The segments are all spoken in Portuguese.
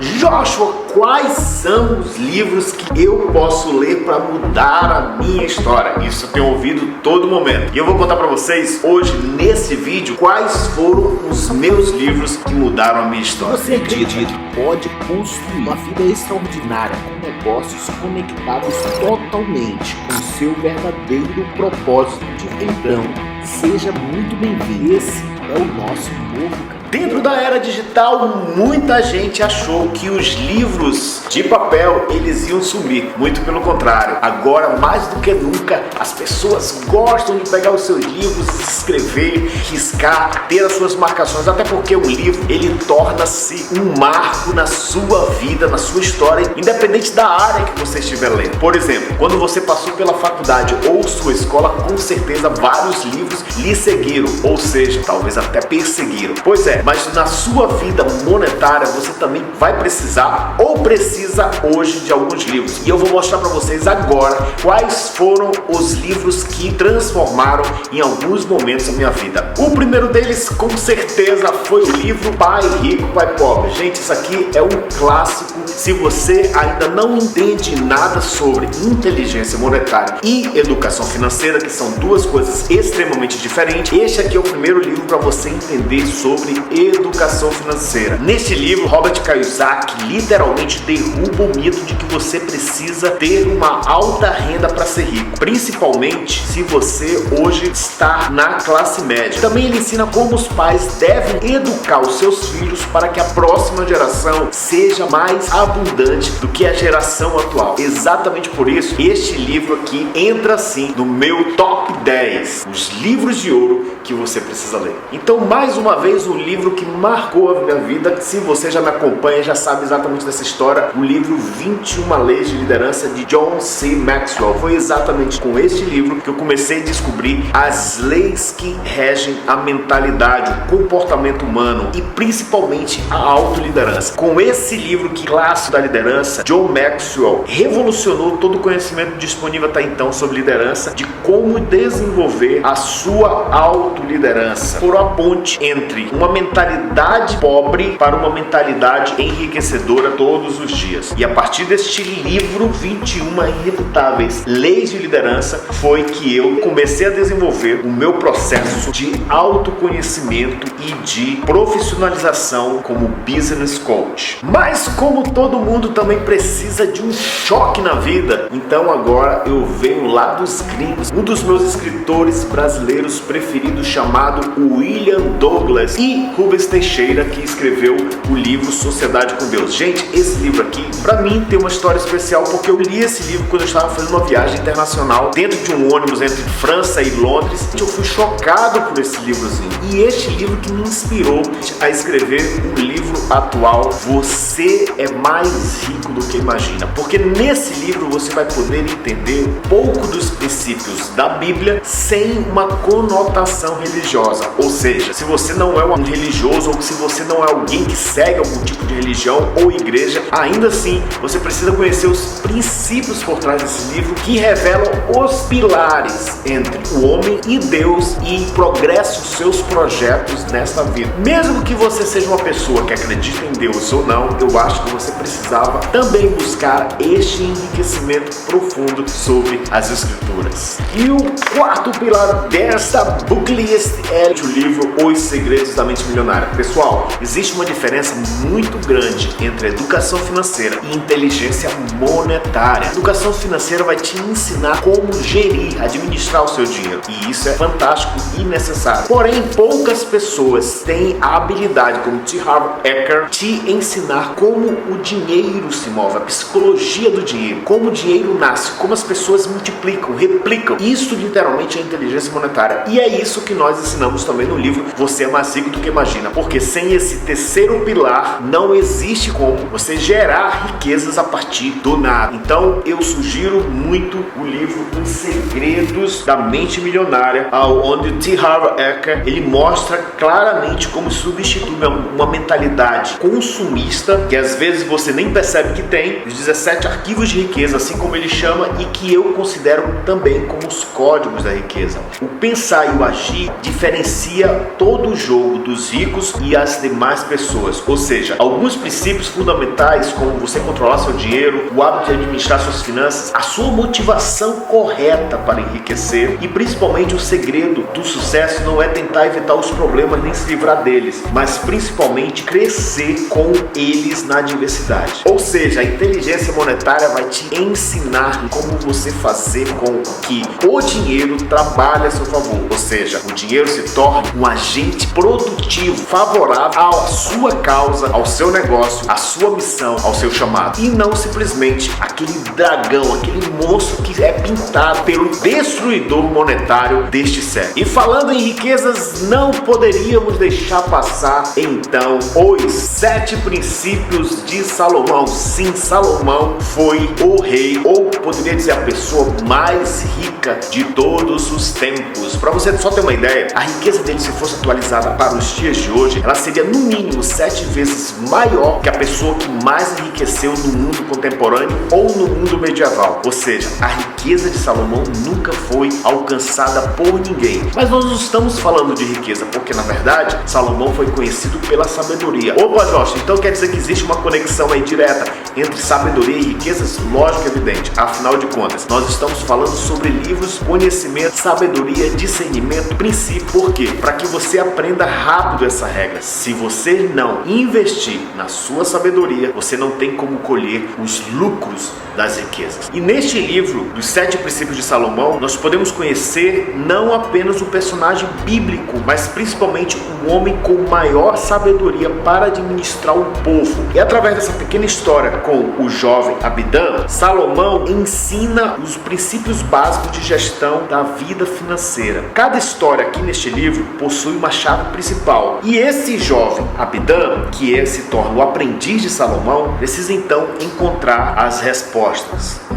Joshua, quais são os livros que eu posso ler para mudar a minha história? Isso eu tenho ouvido todo momento. E eu vou contar para vocês hoje, nesse vídeo, quais foram os meus livros que mudaram a minha história. Você acredita que pode construir uma vida extraordinária com negócios conectados totalmente com o seu verdadeiro propósito de vida? Então, seja muito bem-vindo. Esse é o nosso novo canal. Dentro da era digital, muita gente achou que os livros de papel eles iam sumir. Muito pelo contrário. Agora, mais do que nunca, as pessoas gostam de pegar os seus livros, escrever, riscar, ter as suas marcações. Até porque o livro, ele torna-se um marco na sua vida, na sua história, independente da área que você estiver lendo. Por exemplo, quando você passou pela faculdade ou sua escola, com certeza vários livros lhe seguiram, ou seja, talvez até perseguiram. Pois é, mas na sua vida monetária você também vai precisar ou precisa hoje de alguns livros. E eu vou mostrar para vocês agora quais foram os livros que transformaram em alguns momentos a minha vida. O primeiro deles, com certeza, foi o livro Pai Rico, Pai Pobre. Gente, isso aqui é um clássico. Se você ainda não entende nada sobre inteligência monetária e educação financeira, que são duas coisas extremamente diferentes, este aqui é o primeiro livro para você entender sobre educação financeira. Neste livro, Robert Kiyosaki literalmente derruba o mito de que você precisa ter uma alta renda para ser rico, principalmente se você hoje está na classe média. Também ele ensina como os pais devem educar os seus filhos para que a próxima geração seja mais abundante do que a geração atual. Exatamente por isso, este livro aqui entra sim no meu top 10, os livros de ouro que você precisa ler. Então, mais uma vez, o livro que marcou a minha vida, se você já me acompanha, já sabe exatamente dessa história, o livro 21 Leis de Liderança de John C. Maxwell. Foi exatamente com este livro que eu comecei a descobrir as leis que regem a mentalidade, o comportamento humano e principalmente a autoliderança. Com esse livro que clássico da liderança, John Maxwell revolucionou todo o conhecimento disponível até então sobre liderança, de como desenvolver a sua autoliderança. Por a ponte entre uma mentalidade pobre para uma mentalidade enriquecedora todos os dias. E a partir deste livro 21 Irrefutáveis Leis de Liderança foi que eu comecei a desenvolver o meu processo de autoconhecimento e de profissionalização como business coach. Mas como todo mundo também precisa de um choque na vida, então agora eu venho lá dos gringos, um dos meus escritores brasileiros preferidos chamado William Douglas e Rubens Teixeira, que escreveu o livro Sociedade com Deus. Gente, esse livro aqui, pra mim, tem uma história especial, porque eu li esse livro quando eu estava fazendo uma viagem internacional dentro de um ônibus entre França e Londres. Eu fui chocado por esse livrozinho. E este livro que me inspirou a escrever um livro atual, Você é Mais Rico do que Imagina. Porque nesse livro você vai poder entender um pouco dos princípios da Bíblia sem uma conotação religiosa. Ou seja, se você não é um religioso ou se você não é alguém que segue algum tipo de religião ou igreja, ainda assim você precisa conhecer os princípios por trás desse livro que revelam os pilares entre o homem e Deus e progressa os seus projetos nesta vida. Mesmo que você seja uma pessoa que acredita em Deus ou não, eu acho que você precisava também buscar este enriquecimento profundo sobre as Escrituras. E o quarto pilar desta booklist é o livro Os Segredos da Mente Milionária. Pessoal, existe uma diferença muito grande entre educação financeira e inteligência monetária. Educação financeira vai te ensinar como gerir, administrar o seu dinheiro. E isso é fantástico e necessário. Porém, poucas pessoas têm a habilidade, como T. Harv Eker, de ensinar como o dinheiro se move, a psicologia do dinheiro, como o dinheiro nasce, como as pessoas multiplicam, replicam. Isso literalmente é inteligência monetária. E é isso que nós ensinamos também no livro Você é Mais Rico do que Imagina. Porque sem esse terceiro pilar, não existe como você gerar riquezas a partir do nada. Então, eu sugiro muito o livro Os Segredos da Mente Milionária, onde o T. Harv Eker, ele mostra claramente como substitui uma mentalidade consumista, que às vezes você nem percebe que tem, os 17 arquivos de riqueza, assim como ele chama, e que eu considero também como os códigos da riqueza. O pensar e o agir diferencia todo o jogo dos ricos e as demais pessoas. Ou seja, alguns princípios fundamentais, como você controlar seu dinheiro, o hábito de administrar suas finanças, a sua motivação correta para enriquecer e principalmente o segredo do sucesso não é tentar evitar os problemas nem se livrar deles, mas principalmente crescer com eles na adversidade. Ou seja, a inteligência monetária vai te ensinar como você fazer com que o dinheiro trabalhe a seu favor, ou seja, o dinheiro se torne um agente produtivo favorável à sua causa, ao seu negócio, à sua missão, ao seu chamado, e não simplesmente aquele dragão, aquele monstro que é pintado pelo destruidor monetário deste século. E falando em riquezas, não poderíamos deixar passar então os 7 princípios de Salomão. Sim, Salomão foi o rei, ou poderia dizer a pessoa mais rica de todos os tempos. Para você só ter uma ideia, a riqueza dele, se fosse atualizada para os dias de hoje, ela seria no mínimo 7 vezes maior que a pessoa que mais enriqueceu no mundo contemporâneo ou no mundo medieval. Ou seja, a riqueza de Salomão nunca foi alcançada por ninguém. Mas nós não estamos falando de riqueza, porque na verdade Salomão foi conhecido pela sabedoria. Opa, Jorge, então quer dizer que existe uma conexão aí direta entre sabedoria e riquezas? Lógico, evidente. Afinal de contas, nós estamos falando sobre livros, conhecimento, sabedoria, discernimento, princípio. Por quê? Para que você aprenda rápido essa regra. Se você não investir na sua sabedoria, você não tem como colher os lucros das riquezas. E neste livro, dos 7 princípios de Salomão, nós podemos conhecer não apenas o personagem bíblico, mas principalmente o homem com maior sabedoria para administrar o povo. E através dessa pequena história com o jovem Abidã, Salomão ensina os princípios básicos de gestão da vida financeira. Cada história aqui neste livro possui uma chave principal. E esse jovem Abidã, que se torna o aprendiz de Salomão, precisa então encontrar as respostas.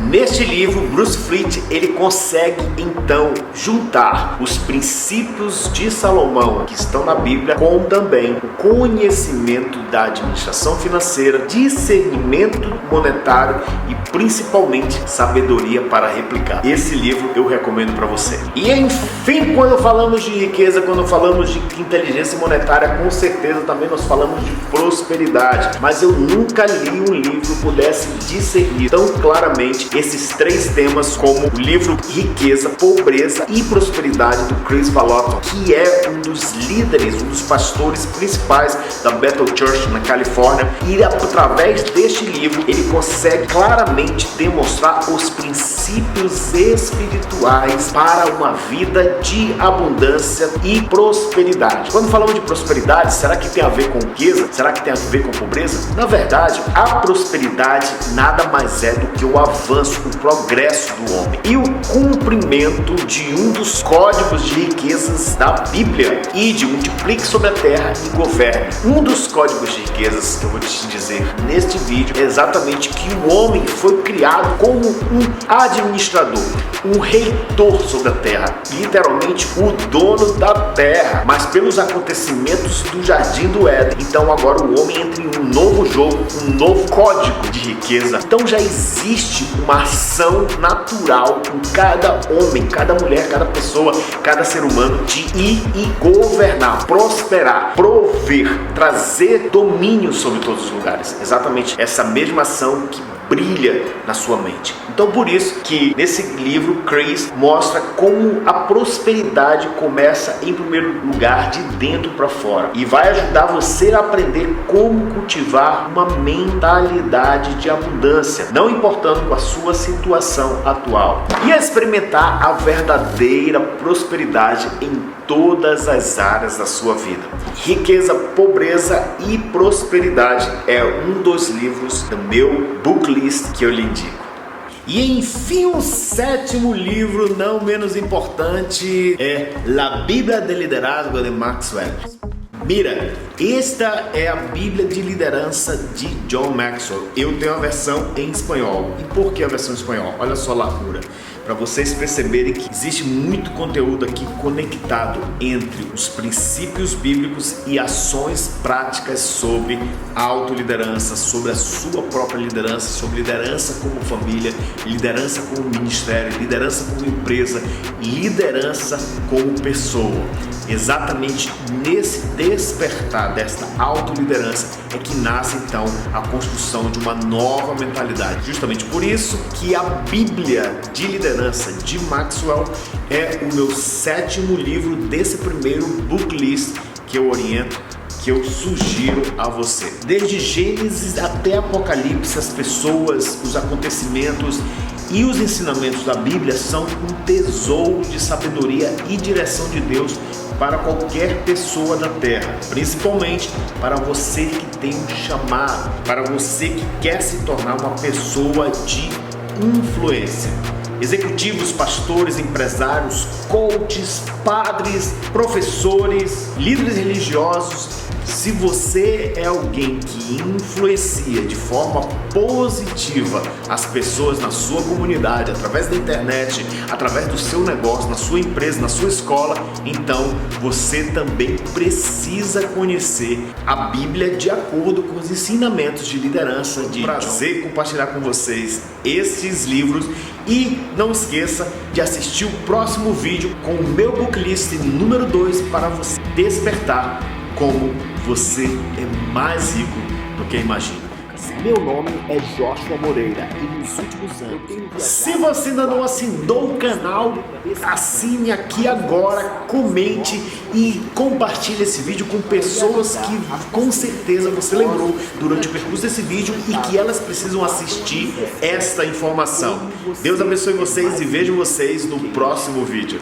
Neste livro, Bruce Fleet, ele consegue então juntar os princípios de Salomão que estão na Bíblia com também o conhecimento da administração financeira, discernimento monetário e principalmente sabedoria para replicar. Esse livro eu recomendo para você. E enfim, quando falamos de riqueza, quando falamos de inteligência monetária, com certeza também nós falamos de prosperidade. Mas eu nunca li um livro que pudesse discernir tão claramente esses 3 temas como o livro Riqueza, Pobreza e Prosperidade do Chris Vallotton, que é um dos líderes, um dos pastores principais da Bethel Church na Califórnia. E através deste livro ele consegue claramente demonstrar os princípios espirituais para uma vida de abundância e prosperidade. Quando falamos de prosperidade, será que tem a ver com riqueza? Será que tem a ver com pobreza? Na verdade, a prosperidade nada mais é do que o avanço, o progresso do homem e o cumprimento de um dos códigos de riquezas da Bíblia. Ide, multiplique sobre a terra e governe. Um dos códigos de riquezas que eu vou te dizer neste vídeo é exatamente que o homem foi criado como um administrador, um reitor sobre a terra, literalmente o dono da terra. Mas pelos acontecimentos do Jardim do Éden, então agora o homem entra em um novo jogo, um novo código de riqueza. Então já existe uma ação natural em cada homem, cada mulher, cada pessoa, cada ser humano de ir e governar, prosperar, prover, trazer domínio sobre todos os lugares. Exatamente essa mesma ação que brilha na sua mente. Então por isso que nesse livro Chris mostra como a prosperidade começa em primeiro lugar de dentro para fora e vai ajudar você a aprender como cultivar uma mentalidade de abundância, não importando com a sua situação atual, e a experimentar a verdadeira prosperidade em todas as áreas da sua vida. Riqueza, Pobreza e Prosperidade é um dos livros do meu book list que eu lhe indico. E enfim, o 7º livro, não menos importante, é La Bíblia de Liderazgo de Maxwell. Mira, esta é a Bíblia de Liderança de John Maxwell. Eu tenho a versão em espanhol. E por que a versão em espanhol? Olha só a largura. para vocês perceberem que existe muito conteúdo aqui conectado entre os princípios bíblicos e ações práticas sobre autoliderança, sobre a sua própria liderança, sobre liderança como família, liderança como ministério, liderança como empresa, liderança como pessoa. Exatamente nesse despertar desta autoliderança é que nasce então a construção de uma nova mentalidade. Justamente por isso que a Bíblia de Liderança de Maxwell é o meu 7º livro desse primeiro book list que eu oriento, que eu sugiro a você. Desde Gênesis até Apocalipse, as pessoas, os acontecimentos e os ensinamentos da Bíblia são um tesouro de sabedoria e direção de Deus para qualquer pessoa da terra, principalmente para você que tem um chamado, para você que quer se tornar uma pessoa de influência. Executivos, pastores, empresários, coaches, padres, professores, líderes religiosos. Se você é alguém que influencia de forma positiva as pessoas na sua comunidade, através da internet, através do seu negócio, na sua empresa, na sua escola, então você também precisa conhecer a Bíblia de acordo com os ensinamentos de liderança. De prazer compartilhar com vocês estes livros e não esqueça de assistir o próximo vídeo com o meu booklist número 2 para você despertar como você é mais rico do que imagina. Meu nome é Joshua Moreira e nos últimos anos... Se você ainda não assinou o canal, assine aqui agora, comente e compartilhe esse vídeo com pessoas que com certeza você lembrou durante o percurso desse vídeo e que elas precisam assistir esta informação. Deus abençoe vocês e vejo vocês no próximo vídeo.